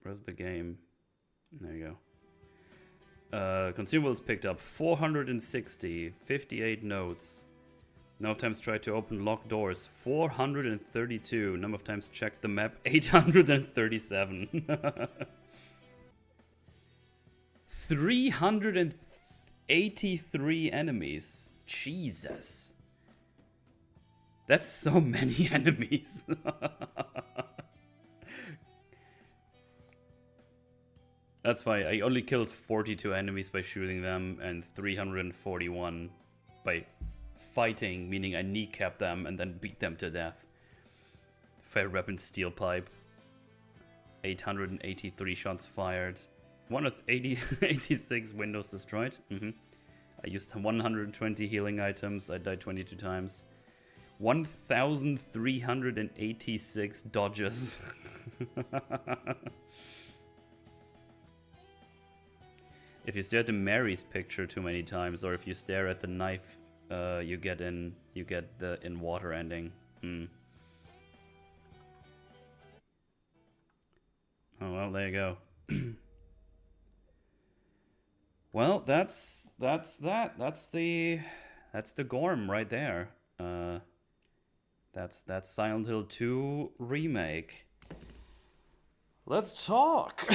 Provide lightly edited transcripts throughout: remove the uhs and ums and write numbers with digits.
Where's the game? There you go. Consumables picked up 460, 58 notes. Number of times tried to open locked doors, 432. Number of times checked the map, 837. 383 enemies. Jesus. That's so many enemies. That's fine. I only killed 42 enemies by shooting them and 341 by fighting, meaning I kneecapped them and then beat them to death. Fire weapon, steel pipe. 883 shots fired. One of 86 windows destroyed. I used 120 healing items. I died 22 times. 1,386 dodges. If you stare at the Mary's picture too many times, or if you stare at the knife, you get the in water ending. Oh well, there you go. Well, that's that. That's the Gorm right there. That's Silent Hill 2 remake. Let's talk.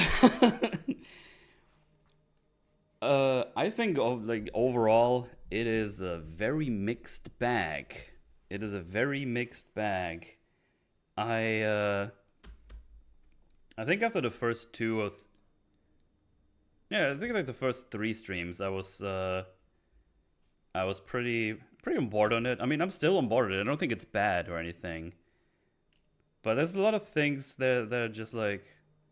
I think overall it is a very mixed bag. It is a very mixed bag. I think after the first I think like the first 3 streams, I was pretty on board on it. I mean, I'm still on board on it. I don't think it's bad or anything. But there's a lot of things that are just like,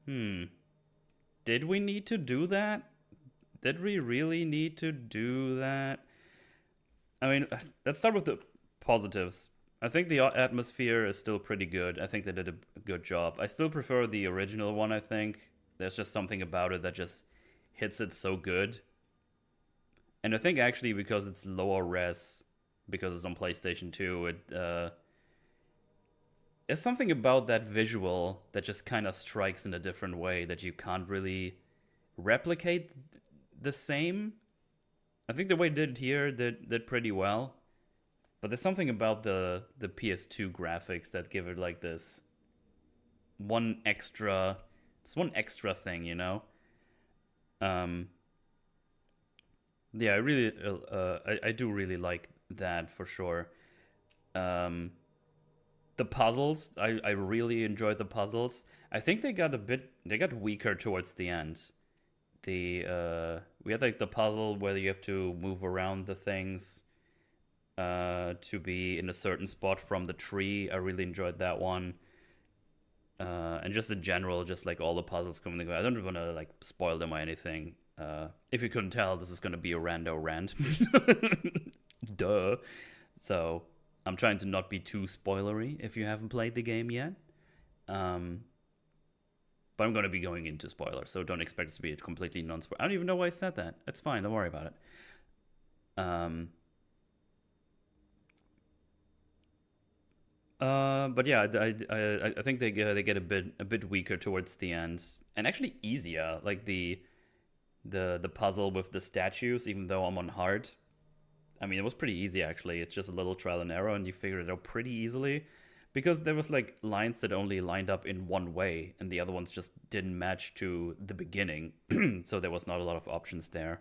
did we need to do that? Did we really need to do that? I mean, let's start with the positives. I think the atmosphere is still pretty good. I think they did a good job. I still prefer the original one, I think. There's just something about it that just hits it so good. And I think actually because it's lower res, because it's on PlayStation 2, there's something about that visual that just kind of strikes in a different way that you can't really replicate the same. I think the way it did here did pretty well. But there's something about the PS2 graphics that give it like this one extra thing, you know? Yeah, I do really like that for sure. The puzzles, I really enjoyed the puzzles. I think they got weaker towards the end. We had like the puzzle where you have to move around the things to be in a certain spot from the tree. I really enjoyed that one. And just in general, just like all the puzzles coming together. I don't want to like spoil them or anything. If you couldn't tell, this is going to be a Rando rant. Duh. So I'm trying to not be too spoilery if you haven't played the game yet. But I'm going to be going into spoilers, so don't expect it to be a completely non-spoiler. I don't even know why I said that. It's fine. Don't worry about it. But yeah, I think they get a bit weaker towards the end, and actually easier. Like the puzzle with the statues, even though I'm on hard. I mean, it was pretty easy actually. It's just a little trial and error, and you figured it out pretty easily. Because there was like lines that only lined up in one way, and the other ones just didn't match to the beginning, so there was not a lot of options there.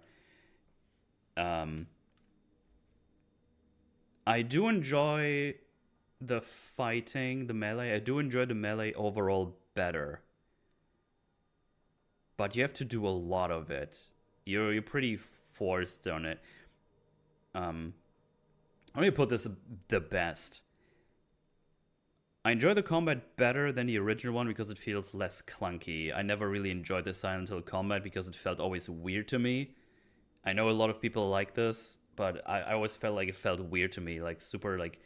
I do enjoy the fighting, the melee. I do enjoy the melee overall better, but you have to do a lot of it. You're pretty forced on it. Let me put this the best. I enjoy the combat better than the original one because it feels less clunky. I never really enjoyed the Silent Hill combat because it felt always weird to me. I know a lot of people like this, but I always felt like it felt weird to me, like super like.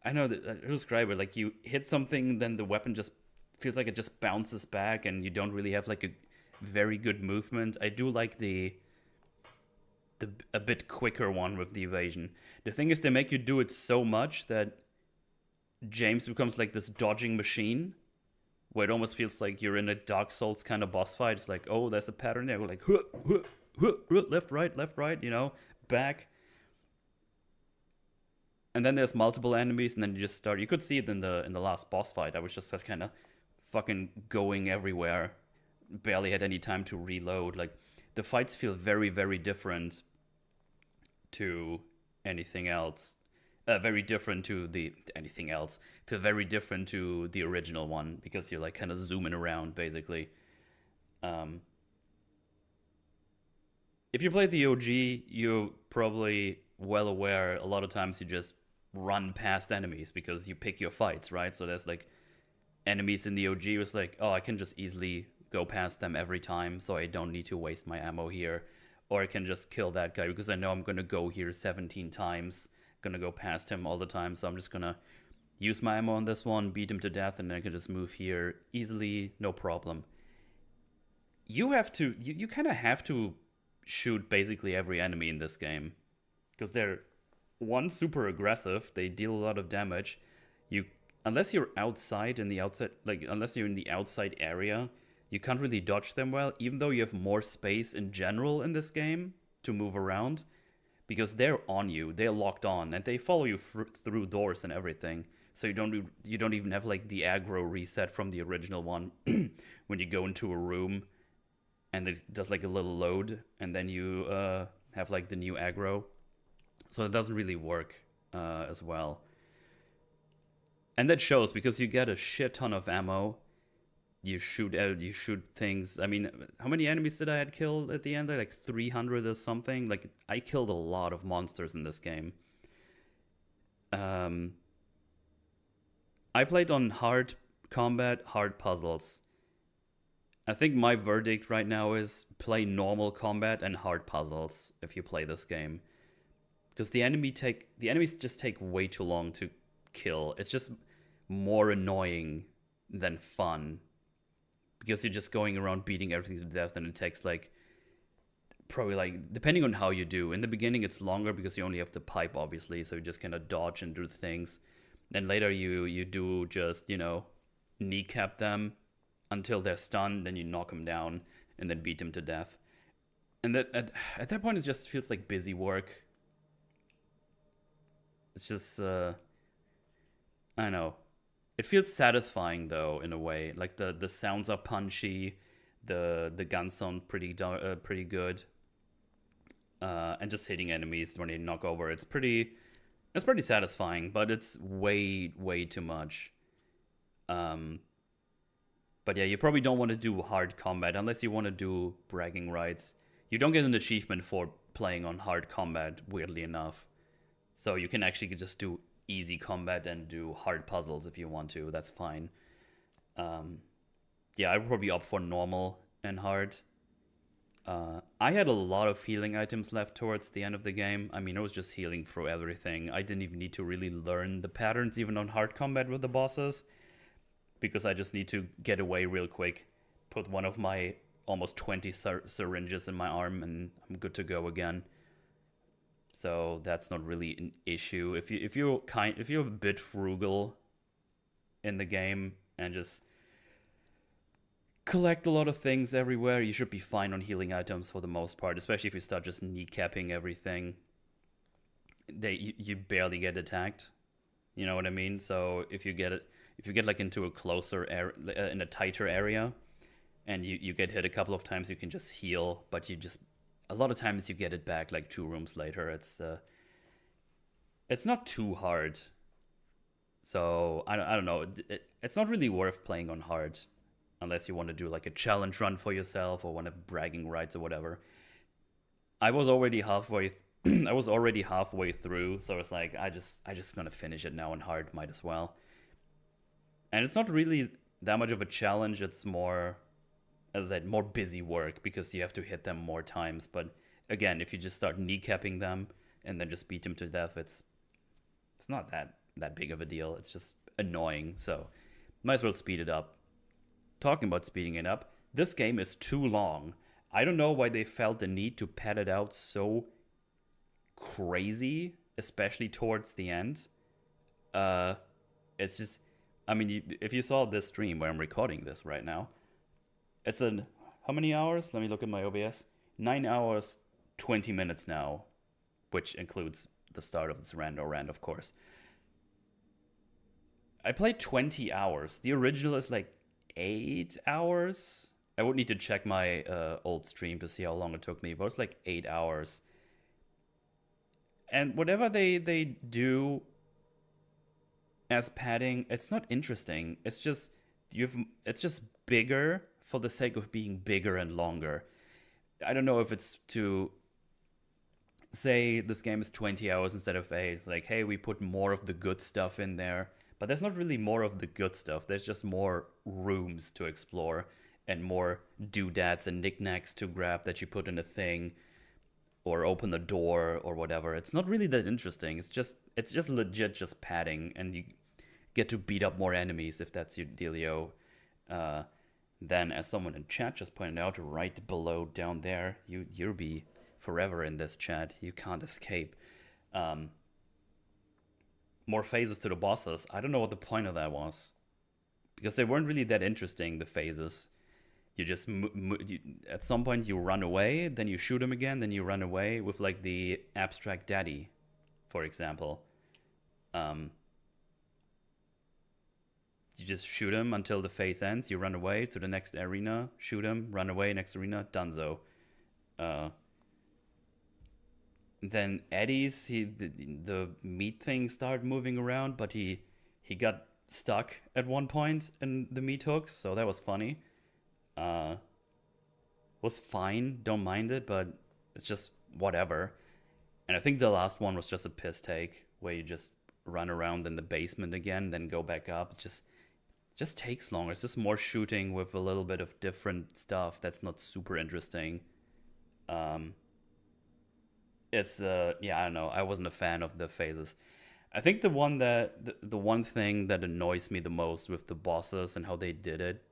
I know that I describe it like you hit something, then the weapon just feels like it just bounces back, and you don't really have like a very good movement. I do like the a bit quicker one with the evasion. The thing is, they make you do it so much that James becomes like this dodging machine, where it almost feels like you're in a Dark Souls kind of boss fight. It's like, oh, there's a pattern there. We're like, huh, huh, huh, huh, left, right, back. And then there's multiple enemies, and then you just start. You could see it in the last boss fight. I was just kind of fucking going everywhere. Barely had any time to reload. Like the fights feel very, very different to anything else. Very different to the anything else. Feel very different to the original one because you're like kind of zooming around basically. Um, if you played the OG, you're probably well aware. A lot of times you just run past enemies because you pick your fights, right? So there's like enemies in the OG was like, oh, I can just easily go past them every time, so I don't need to waste my ammo here. Or I can just kill that guy because I know I'm gonna go here 17 times, gonna go past him all the time, so I'm just gonna use my ammo on this one, beat him to death, and then I can just move here easily, no problem. You kind of have to shoot basically every enemy in this game because they're one super aggressive, they deal a lot of damage. You unless you're outside in the outside like unless you're in the outside area, you can't really dodge them well, even though you have more space in general in this game to move around because they're on you, they're locked on, and they follow you through doors and everything. So you don't even have like the aggro reset from the original one when you go into a room and it does like a little load, and then you have like the new aggro. So it doesn't really work as well. And that shows because you get a shit ton of ammo. You shoot things. I mean, how many enemies did I had killed at the end? Like 300 or something. Like I killed a lot of monsters in this game. Um, I played on hard combat, hard puzzles. I think my verdict right now is play normal combat and hard puzzles if you play this game, because the enemies just take way too long to kill. It's just more annoying than fun because you're just going around beating everything to death, and it takes like probably like depending on how you do. In the beginning, it's longer because you only have the pipe, obviously, so you just kind of dodge and do things. Then later you do just kneecap them until they're stunned, then you knock them down and then beat them to death. And at that point, it just feels like busy work. It's just I don't know. It feels satisfying though in a way. Like the sounds are punchy, the guns sound pretty good, and just hitting enemies when they knock over, it's pretty satisfying. But it's way too much. But yeah, you probably don't want to do hard combat unless you want to do bragging rights. You don't get an achievement for playing on hard combat, weirdly enough. So you can actually just do easy combat and do hard puzzles if you want to. That's fine. Um, yeah, I would probably opt for normal and hard. I had a lot of healing items left towards the end of the game. I mean, I was just healing through everything. I didn't even need to really learn the patterns, even on hard combat with the bosses, because I just need to get away real quick, put one of my almost 20 syringes in my arm, and I'm good to go again. So that's not really an issue. If you're a bit frugal in the game and just collect a lot of things everywhere, you should be fine on healing items for the most part. Especially if you start just kneecapping everything, you barely get attacked. You know what I mean? So if you get like into a closer area, in a tighter area, and you get hit a couple of times, you can just heal. But a lot of times you get it back like 2 rooms later. It's not too hard. So I don't know. It's not really worth playing on hard unless you want to do like a challenge run for yourself or want to bragging rights or whatever. I was already halfway. I was already halfway through, so it's like I just gonna finish it now on hard. Might as well. And it's not really that much of a challenge. It's more, as I said, more busy work because you have to hit them more times. But again, if you just start kneecapping them and then just beat them to death, it's not that big of a deal. It's just annoying. So might as well speed it up. Talking about speeding it up, this game is too long. I don't know why they felt the need to pad it out so crazy, especially towards the end. It's just I mean, if you saw this stream where I'm recording this right now, it's a how many hours? Let me look at my OBS. 9 hours, 20 minutes now, which includes the start of this Rando rant, of course. I played 20 hours. The original is like 8 hours. I would need to check my old stream to see how long it took me, but it's like 8 hours. And whatever they do as padding, it's not interesting. It's just bigger for the sake of being bigger and longer. I don't know if it's to say this game is 20 hours instead of 8. It's like, hey, we put more of the good stuff in there. But there's not really more of the good stuff. There's just more rooms to explore and more doodads and knickknacks to grab that you put in a thing or open the door or whatever. It's not really that interesting. It's just legit just padding, and you get to beat up more enemies if that's your dealio. Uh, then, as someone in chat just pointed out, right below down there, you'll be forever in this chat. You can't escape. Um, More phases to the bosses. I don't know what the point of that was, because they weren't really that interesting. The phases, you just at some point you run away, then you shoot him again, then you run away with like the abstract daddy, for example. You just shoot him until the phase ends. You run away to the next arena, shoot him, run away, next arena, donezo. Uh, then Eddie's the meat thing started moving around, but he got stuck at one point in the meat hooks, so that was funny. Uh, was fine, don't mind it, but it's just whatever. And I think the last one was just a piss take where you just run around in the basement again, then go back up. It just takes longer. It's just more shooting with a little bit of different stuff that's not super interesting. Um, it's yeah, I don't know. I wasn't a fan of the phases. I think the one thing that annoys me the most with the bosses and how they did it,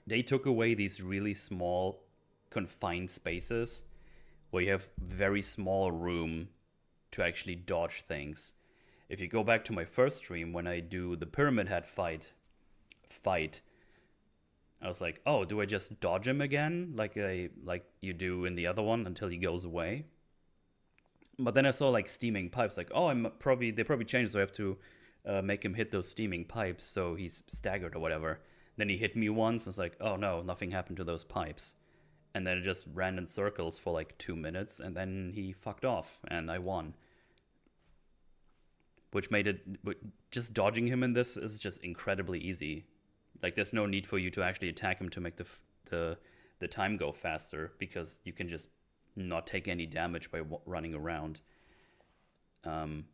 they took away these really small confined spaces where you have very small room to actually dodge things. If you go back to my first stream when I do the Pyramid Head fight, I was like, oh, do I just dodge him again like you do in the other one until he goes away? But then I saw like steaming pipes, like, oh, they probably changed, so I have to make him hit those steaming pipes so he's staggered or whatever. Then he hit me once, and it's like, oh no, nothing happened to those pipes. And then it just ran in circles for like 2 minutes, and then he fucked off, and I won. Which made it just dodging him in this is just incredibly easy. Like there's no need for you to actually attack him to make the time go faster, because you can just not take any damage by running around. Um,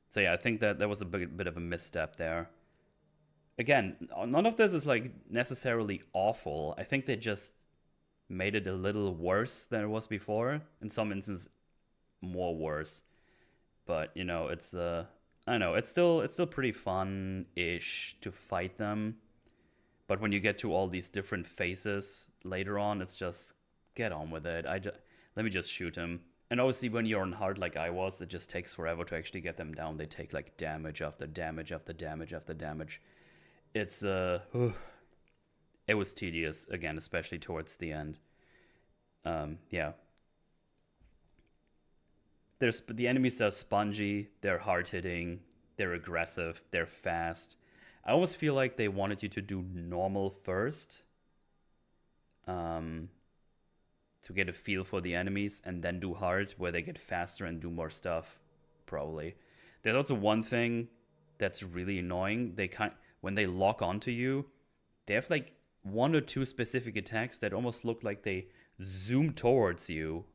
so yeah, I think that was a bit of a misstep there. Again, none of this is like necessarily awful. I think they just made it a little worse than it was before. In some instances, more worse. But you know, it's I don't know, it's still pretty fun-ish to fight them. But when you get to all these different phases later on, it's just get on with it. Let me just shoot him. And obviously, when you're on hard like I was, it just takes forever to actually get them down. They take like damage after damage after damage after damage. It's it was tedious again, especially towards the end. Yeah, the enemies are spongy. They're hard hitting. They're aggressive. They're fast. I almost feel like they wanted you to do normal first, to get a feel for the enemies, and then do hard, where they get faster and do more stuff. Probably. There's also one thing that's really annoying. When they lock onto you, they have like one or two specific attacks that almost look like they zoom towards you,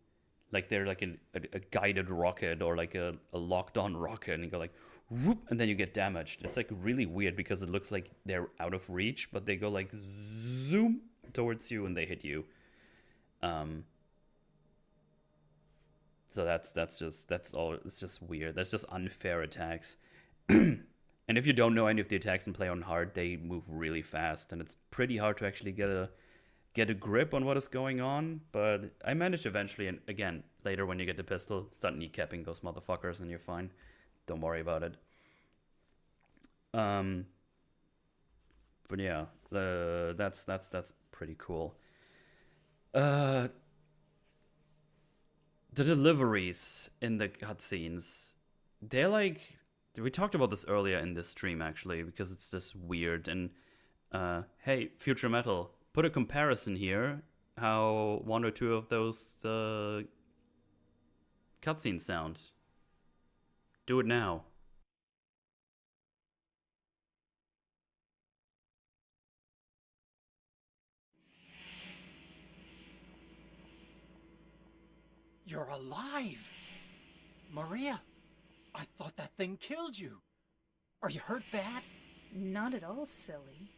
like they're like a guided rocket or like a locked on rocket, and you go like whoop, and then you get damaged. It's like really weird because it looks like they're out of reach, but they go like zoom towards you and they hit you. So that's all. It's just weird. That's just unfair attacks. And if you don't know any of the attacks and play on hard, they move really fast, and it's pretty hard to actually get a grip on what is going on. But I managed eventually, and again, later when you get the pistol, start kneecapping those motherfuckers, and you're fine. Don't worry about it. Um, but yeah, that's pretty cool. Uh, the deliveries in the cutscenes, they're like, we talked about this earlier in this stream actually, because it's just weird. And hey, Future Metal, put a comparison here. How one or two of those cutscenes sound. Do it now. You're alive! Maria, I thought that thing killed you. Are you hurt bad? Not at all, silly.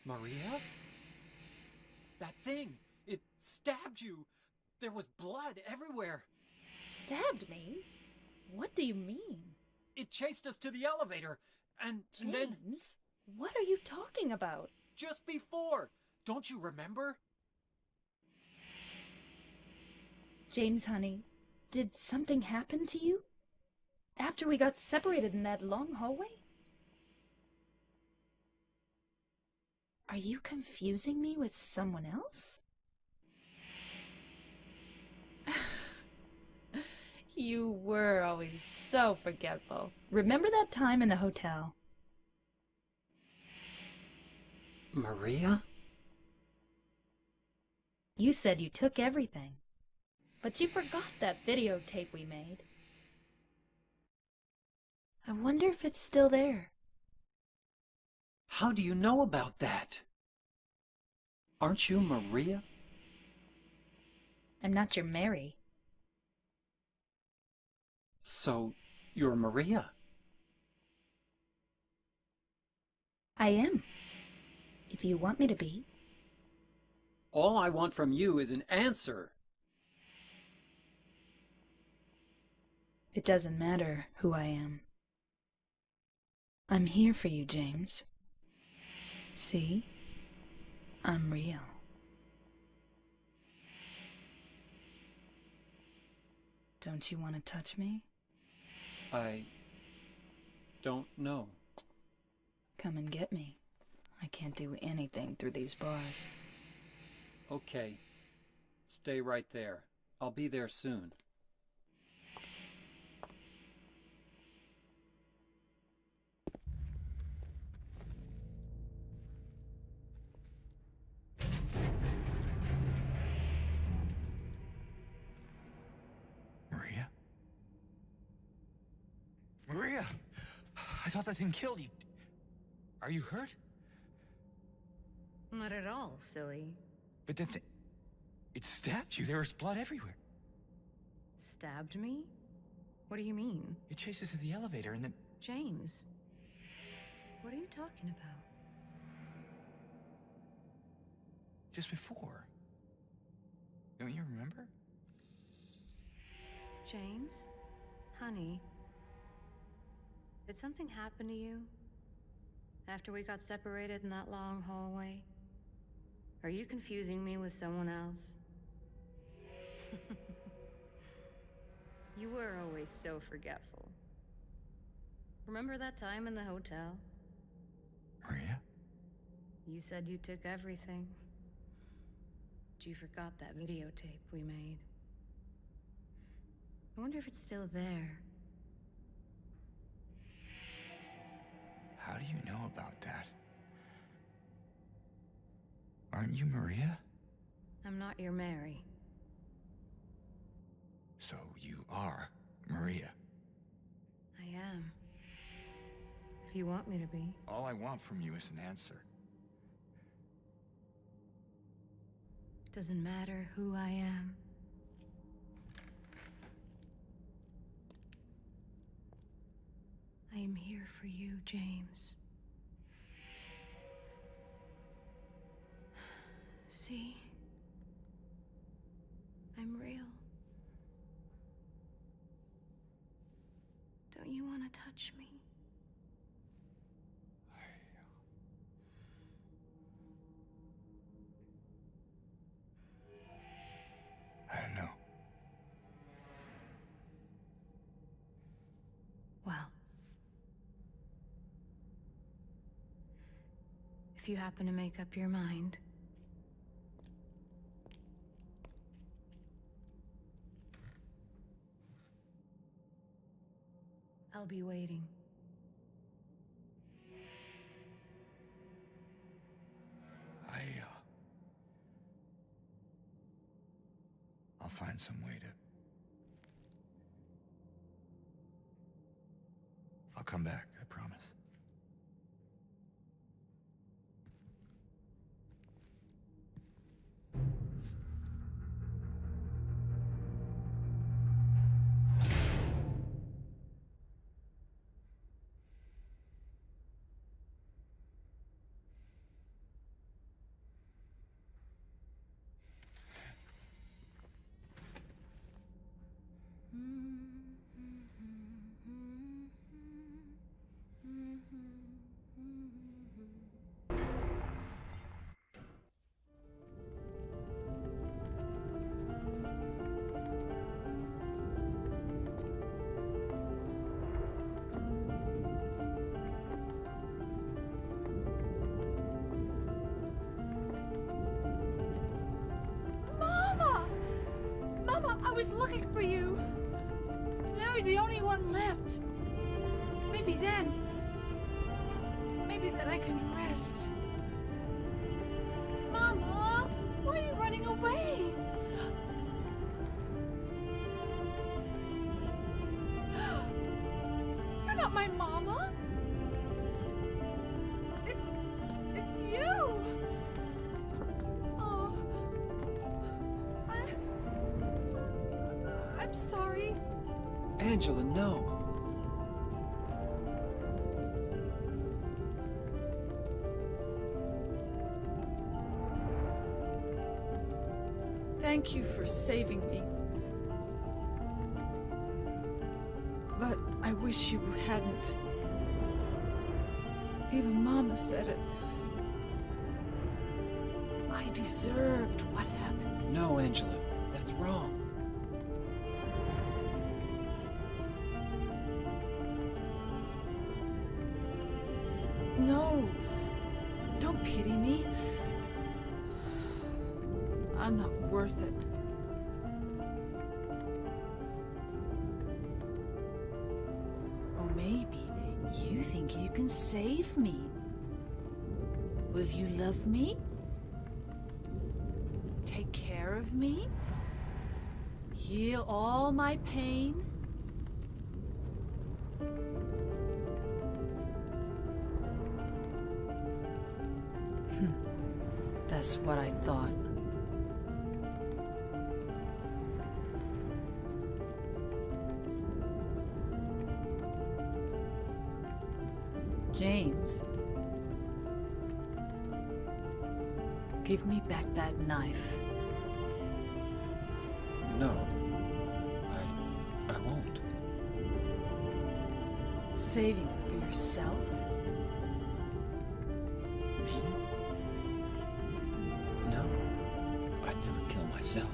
Maria? That thing, it stabbed you. There was blood everywhere. Stabbed me? What do you mean? It chased us to the elevator, and then... James, what are you talking about? Just before! Don't you remember? James, honey, did something happen to you? After we got separated in that long hallway? Are you confusing me with someone else? You were always so forgetful. Remember that time in the hotel? Maria? You said you took everything, but you forgot that videotape we made. I wonder if it's still there. How do you know about that? Aren't you Maria? I'm not your Mary. So, you're Maria? I am. If you want me to be. All I want from you is an answer. It doesn't matter who I am. I'm here for you, James. See? I'm real. Don't you want to touch me? I don't know. Come and get me. I can't do anything through these bars. Okay. Stay right there. I'll be there soon. Maria? Maria! I thought that thing killed you. Are you hurt? Not at all, silly. But the thing... It stabbed you. There was blood everywhere. Stabbed me? What do you mean? It chased us to the elevator and then... James, what are you talking about? Just before. Don't you remember? James? Honey? Did something happen to you? After we got separated in that long hallway? Are you confusing me with someone else? You were always so forgetful. Remember that time in the hotel? Maria? You said you took everything. But you forgot that videotape we made. I wonder if it's still there. How do you know about that? Aren't you Maria? I'm not your Mary. So you are Maria. I am. If you want me to be. All I want from you is an answer. Doesn't matter who I am. I am here for you, James. See? I'm real. Don't you want to touch me? I don't know. if you happen to make up your mind. I'll be waiting. I'll find some way to... I'll come back, I promise. I was looking for you. Now you're the only one left. Maybe then I can rest. Mama, why are you running away? You're not my mama. It's you. Oh, I'm sorry. Angela, no. Thank you for saving me. But I wish you hadn't. Even Mama said it. I deserved what happened. No, Angela, that's wrong. No, don't pity me. I'm not worth it. Or maybe you think you can save me. Will you love me? Take care of me? Heal all my pain? That's what I thought. James, give me back that knife. No. I won't. Saving it for yourself? Me? No. I'd never kill myself.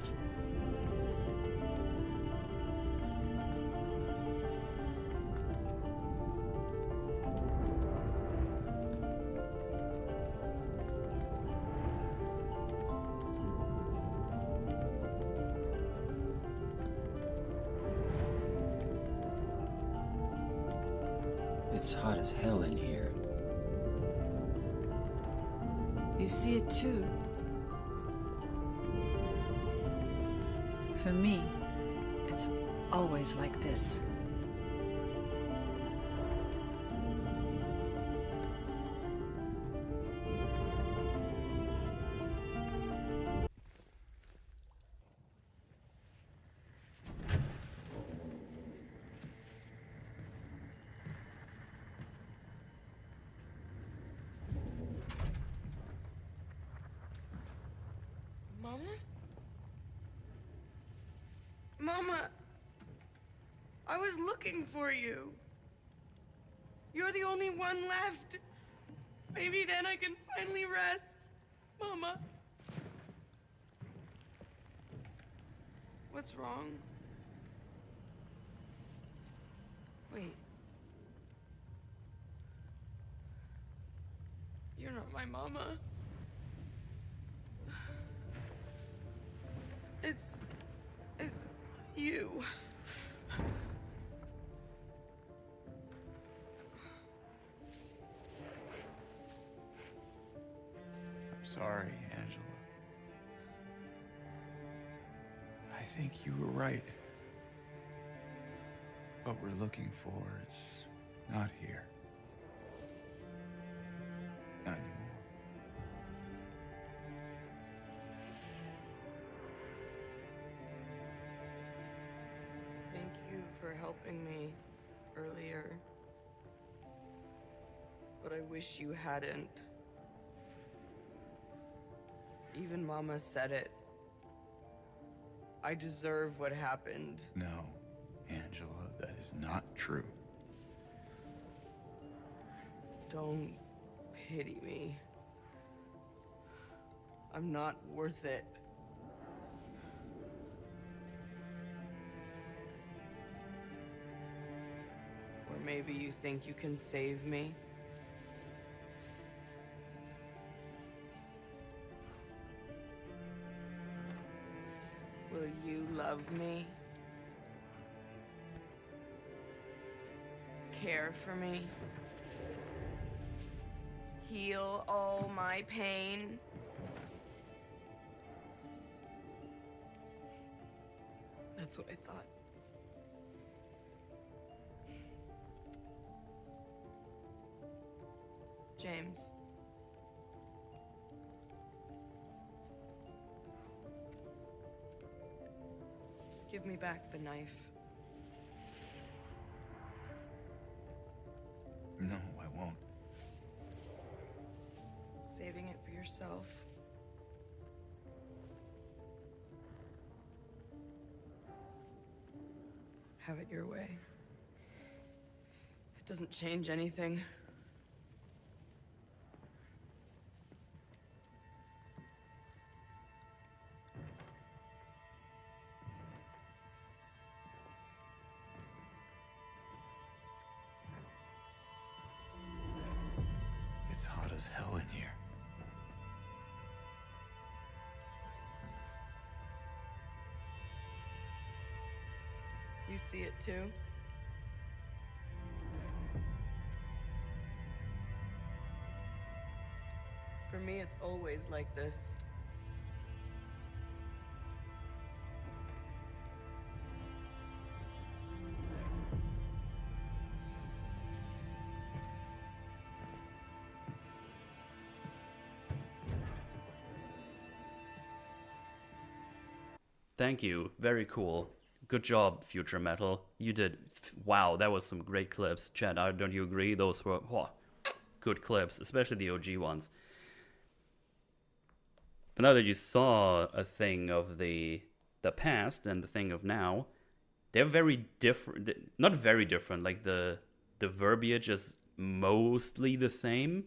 It's hot as hell in here. You see it too. For me, it's always like this. Mama? Mama! I was looking for you. You're the only one left. Maybe then I can finally rest. Mama. What's wrong? Wait. You're not my mama. It's you. I'm sorry, Angela. I think you were right. What we're looking for, it's not here. Not anymore. Thank you for helping me earlier. But I wish you hadn't. Even Mama said it. I deserve what happened. No, Angela, that is not true. Don't pity me. I'm not worth it. Or maybe you think you can save me? Will you love me? Care for me? Heal all my pain? That's what I thought. James. Give me back the knife. No, I won't. Saving it for yourself. Have it your way. It doesn't change anything. It's hot as hell in here. You see it too? For me, it's always like this. Thank you. Very cool. Good job, Future Metal. You did. Wow, that was some great clips. Chad, don't you agree? Those were good clips, especially the OG ones. But now that you saw a thing of the past and the thing of now, they're very different. Not very different. Like the verbiage is mostly the same,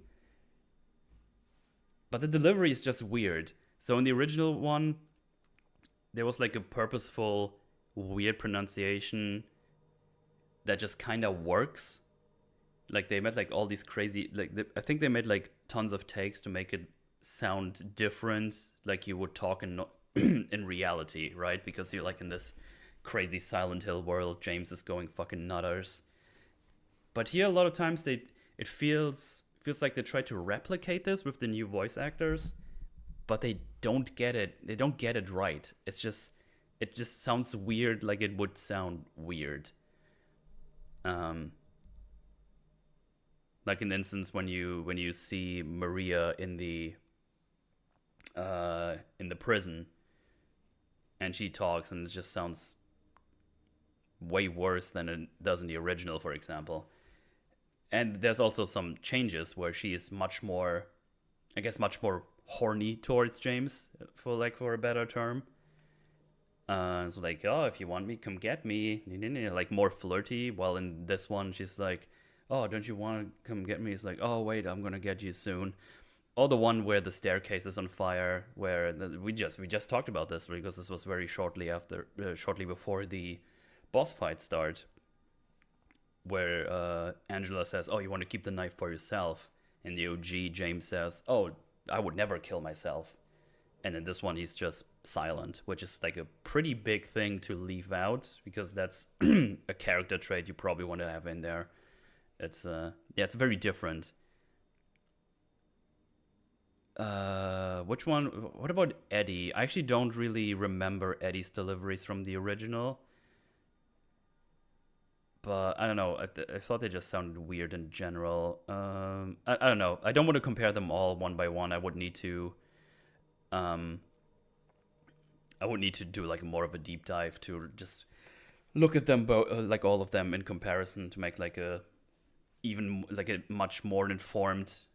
but the delivery is just weird. So in the original one, there was like a purposeful weird pronunciation that just kind of works. Like they made like all these crazy, I think they made like tons of takes to make it sound different, like you would talk in in reality, right? Because you're like in this crazy Silent Hill world. James is going fucking nutters. But here a lot of times it feels like they try to replicate this with the new voice actors, but they don't get it. They don't get it right. It just sounds weird, like it would sound weird. Like an instance when you see Maria in the prison, and she talks, and it just sounds way worse than it does in the original, for example. And there's also some changes where she is much more horny towards James, for a better term. So like, oh, if you want me, come get me, like more flirty. While in this one, she's like, oh, don't you want to come get me? It's like, oh wait, I'm gonna get you soon. Or the one where the staircase is on fire, where we just talked about this because this was very shortly before the boss fight start, where Angela says, oh, you want to keep the knife for yourself, In the OG, James says, "Oh, I would never kill myself." And in this one, he's just silent, which is like a pretty big thing to leave out because that's a character trait you probably want to have in there. It's it's very different. Which one? What about Eddie? I actually don't really remember Eddie's deliveries from the original. But I don't know. I thought they just sounded weird in general. I don't know. I don't want to compare them all one by one. I would need to do like more of a deep dive to just look at them both, like all of them in comparison, to make like a much more informed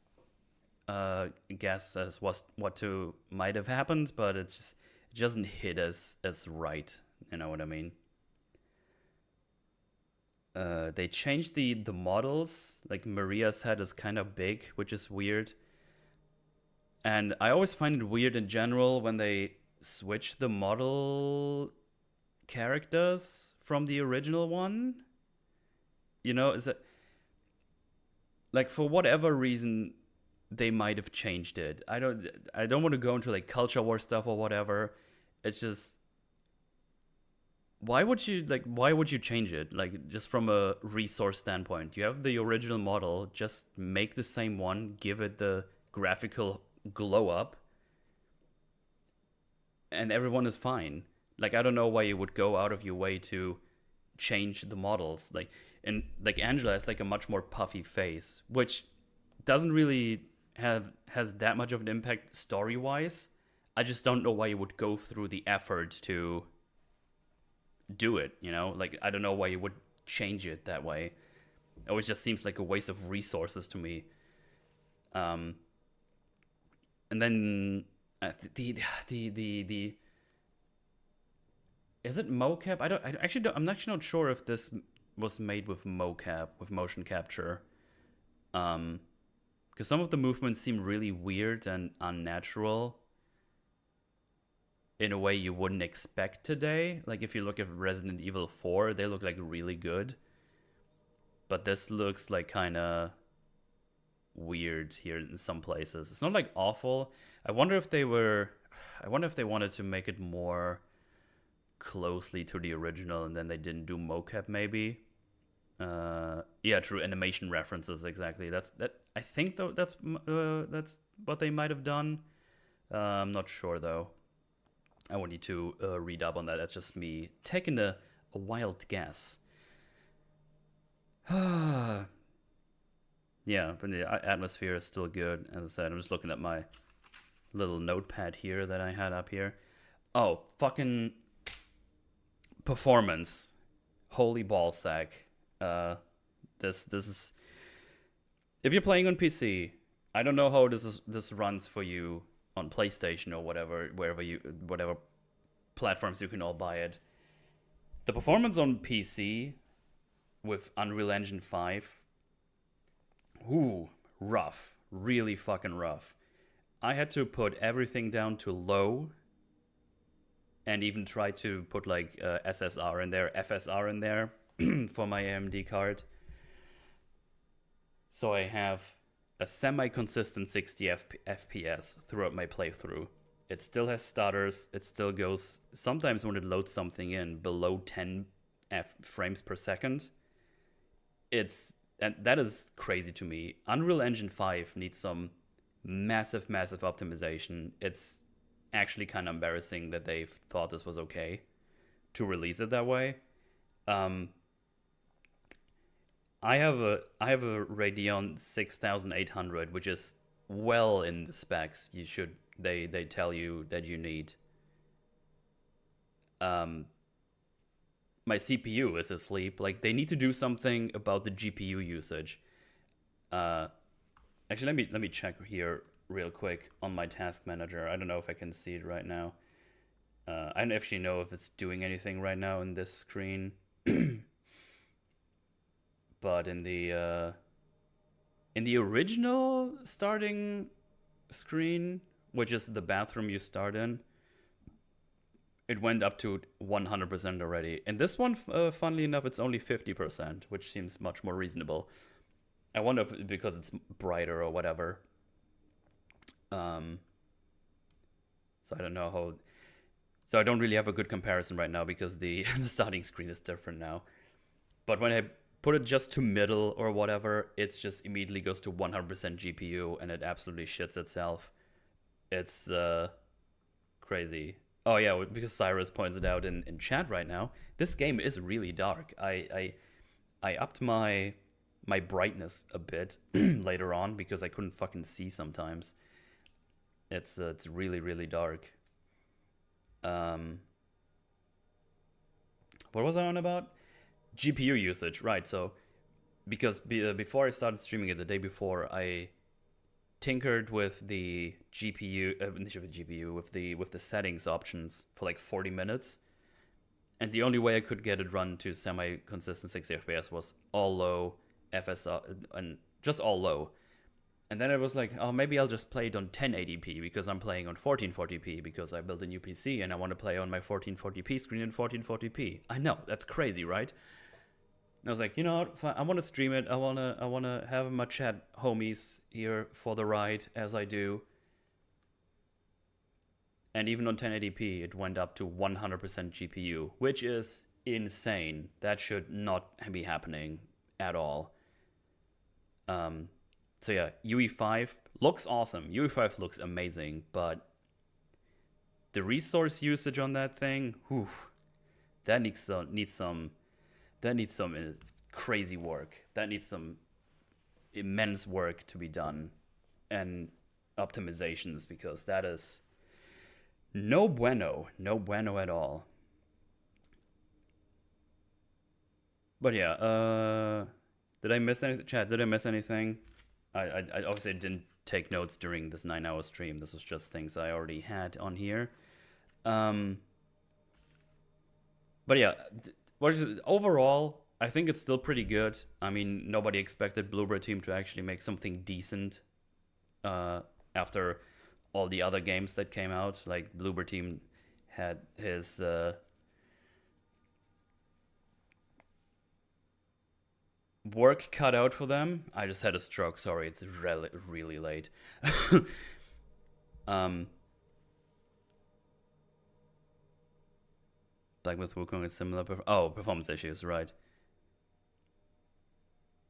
guess as what to might have happened. But it doesn't hit as right. You know what I mean? They changed the models. Like Maria's head is kind of big, which is weird. And I always find it weird in general when they switch the model characters from the original one. You know, is it like for whatever reason they might have changed it. I don't want to go into like culture war stuff or whatever. It's just why would you change it? Like, just from a resource standpoint, you have the original model, just make the same one, give it the graphical glow up, and everyone is fine. Like, I don't know why you would go out of your way to change the models. Like, and like Angela has like a much more puffy face, which doesn't really has that much of an impact story wise. I just don't know why you would go through the effort to do it, you know? Like, I don't know why you would change it that way. It always just seems like a waste of resources to me. And then the is it mocap? I'm actually not sure if this was made with mocap, with motion capture. Because some of the movements seem really weird and unnatural in a way you wouldn't expect today. Like, if you look at Resident Evil 4, they look like really good. But this looks like kind of weird here in some places. It's not like awful. I wonder if they wanted to make it more closely to the original and then they didn't do mocap maybe. Yeah, true, animation references, exactly. I think though that's what they might have done. I'm not sure though. I would need to read up on that. That's just me taking a wild guess. Yeah, but the atmosphere is still good. As I said, I'm just looking at my little notepad here that I had up here. Oh, fucking performance. Holy ballsack. This is... If you're playing on PC, I don't know how this runs for you on PlayStation or whatever platforms you can all buy it. The performance on PC with Unreal Engine 5, rough, really fucking rough. I had to put everything down to low and even try to put like SSR in there, FSR in there for my AMD card. So I have a semi-consistent 60 FPS throughout my playthrough. It still has stutters. It still goes, sometimes when it loads something in, below 10 frames per second. And that is crazy to me. Unreal Engine 5 needs some massive optimization. It's actually kind of embarrassing that they thought this was okay to release it that way. I have a Radeon 6800, which is well in the specs they tell you that you need. My CPU is asleep. Like, they need to do something about the GPU usage. Actually, let me check here real quick on my task manager. I don't know if I can see it right now. I don't actually know if it's doing anything right now in this screen. But in the original starting screen, which is the bathroom you start in, it went up to 100% already. In this one, funnily enough, it's only 50%, which seems much more reasonable. I wonder if because it's brighter or whatever. So I don't know how. So I don't really have a good comparison right now because the the starting screen is different now. But when I put it just to middle or whatever, it's just immediately goes to 100% GPU and it absolutely shits itself. It's crazy. Oh yeah, because Cyrus points it out in chat right now. This game is really dark. I upped my brightness a bit later on because I couldn't fucking see sometimes. It's really dark. What was I on about? GPU usage, right? So because before I started streaming it the day before, I tinkered with the GPU with the settings options for like 40 minutes, and the only way I could get it run to semi-consistent 60 FPS was all low FSR and just all low. And then I was like, oh, maybe I'll just play it on 1080p because I'm playing on 1440p because I built a new PC and I want to play on my 1440p screen in 1440p. I know, that's crazy, right? And I was like, you know what? I want to stream it. I wanna have my chat homies here for the ride as I do. And even on 1080p, it went up to 100% GPU, which is insane. That should not be happening at all. So yeah, UE5 looks awesome. UE5 looks amazing, but the resource usage on that thing, whew, that needs some crazy work. That needs some immense work to be done and optimizations because that is no bueno at all. But yeah, did I miss anything? Chat, did I miss anything? I obviously didn't take notes during this 9-hour stream. This was just things I already had on here. But yeah, overall, I think it's still pretty good. I mean, nobody expected Bluebird Team to actually make something decent after all the other games that came out. Like, Bluebird Team had his work cut out for them. I just had a stroke. Sorry, it's really late. Black Myth Wukong is similar. Performance issues, right?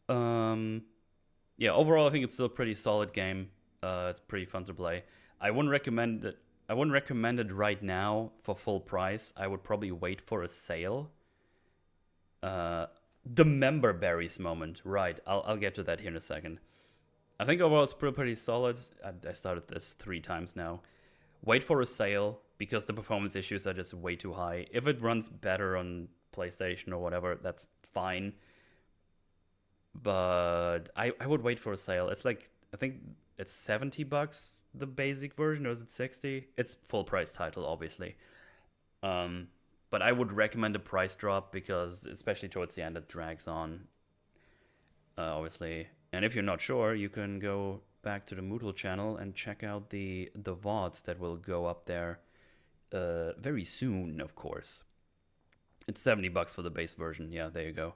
Yeah. Overall, I think it's still a pretty solid game. It's pretty fun to play. I wouldn't recommend it. I wouldn't recommend it right now for full price. I would probably wait for a sale. The member berries moment, right? I'll get to that here in a second. I think overall it's pretty solid. I started this 3 times now. Wait for a sale because the performance issues are just way too high. If it runs better on PlayStation or whatever, that's fine. But I would wait for a sale. It's like, I think it's $70 the basic version, or is it 60? It's full price title, obviously. But I would recommend a price drop because, especially towards the end, it drags on, obviously. And if you're not sure, you can go back to the Moodle channel and check out the VODs that will go up there very soon, of course. It's $70 for the base version. Yeah, there you go.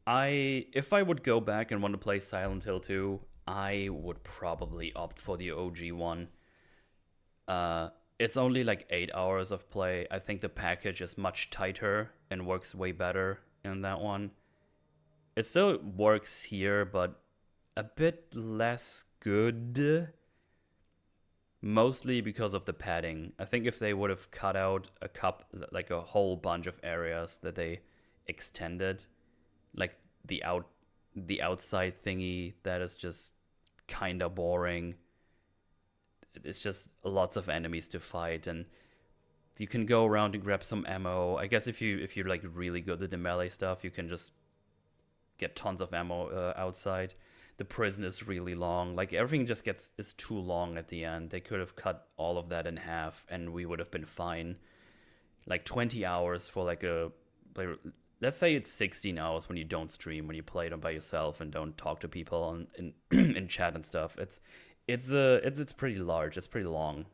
If I would go back and want to play Silent Hill 2, I would probably opt for the OG one. It's only like 8 hours of play. I think the package is much tighter and works way better in that one. It still works here, but a bit less good. Mostly because of the padding. I think if they would have cut out a whole bunch of areas that they extended, like the outside thingy that is just kind of boring. It's just lots of enemies to fight, and you can go around and grab some ammo. I guess if you're like really good at the melee stuff, you can just get tons of ammo outside. The prison is really long. Like, everything just is too long at the end. They could have cut all of that in half, and we would have been fine. Like 20 hours for like let's say it's 16 hours when you don't stream, when you play it by yourself and don't talk to people in chat and stuff. It's pretty large. It's pretty long.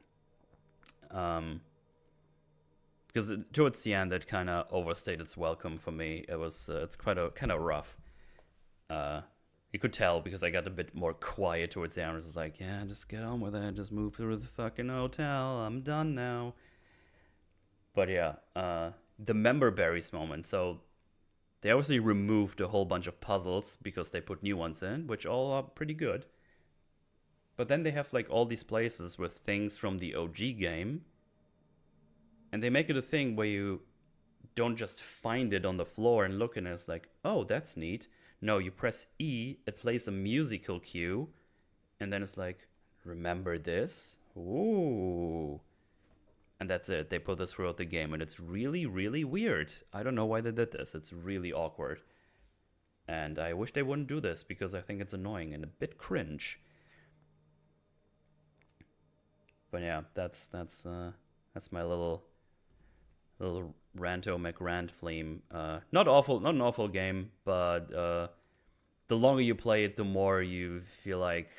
because towards the end it kind of overstayed its welcome for me. It's quite a kind of rough. You could tell because I got a bit more quiet towards the end. I was like, yeah, just get on with it. Just move through the fucking hotel. I'm done now. But yeah, the member berries moment. So they obviously removed a whole bunch of puzzles because they put new ones in, which all are pretty good. But then they have like all these places with things from the OG game. And they make it a thing where you don't just find it on the floor and look and it's like, oh, that's neat. No, you press E, it plays a musical cue, and then it's like, remember this? Ooh. And that's it. They put this throughout the game, and it's really, really weird. I don't know why they did this. It's really awkward. And I wish they wouldn't do this, because I think it's annoying and a bit cringe. But yeah, that's my little Ranto McRant flame. Not an awful game, but the longer you play it, the more you feel like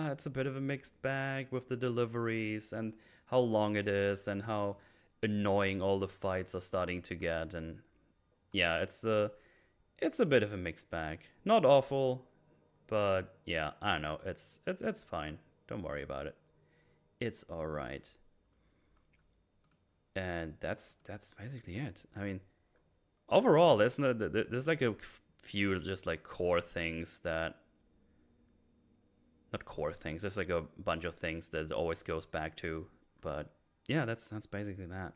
it's a bit of a mixed bag with the deliveries and how long it is and how annoying all the fights are starting to get. And yeah, it's a bit of a mixed bag. Not awful, but yeah, I don't know. It's fine. Don't worry about it. It's all right. And that's basically it. I mean, overall, there's like a few just like core things that, not core things. There's like a bunch of things that it always goes back to, but yeah, that's basically that.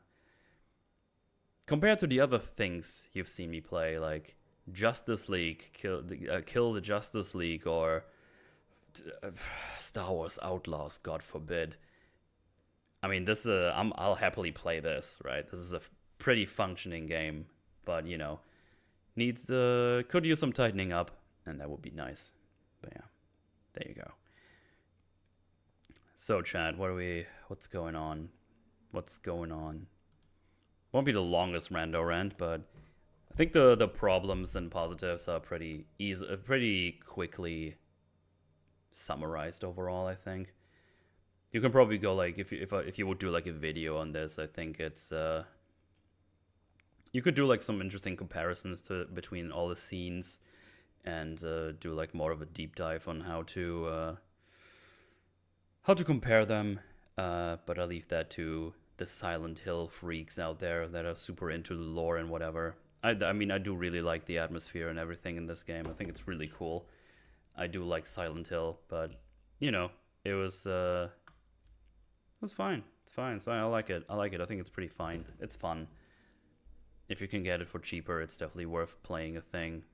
Compared to the other things you've seen me play, like Justice League, kill the Justice League, or Star Wars Outlaws, God forbid. I mean, this I'll happily play this, right? This is a pretty functioning game, but you know, could use some tightening up, and that would be nice. But yeah, there you go. So, Chad, what's going on? What's going on? Won't be the longest Rando rant, but I think the problems and positives are pretty quickly summarized overall, I think. You can probably go like if you would do like a video on this, I think it's you could do like some interesting comparisons between all the scenes and do like more of a deep dive on how to compare them. But I'll leave that to the Silent Hill freaks out there that are super into the lore and whatever. I mean, I do really like the atmosphere and everything in this game. I think it's really cool. I do like Silent Hill, but you know, it was fine. It's fine. I like it. I think it's pretty fine. It's fun. If you can get it for cheaper, it's definitely worth playing a thing.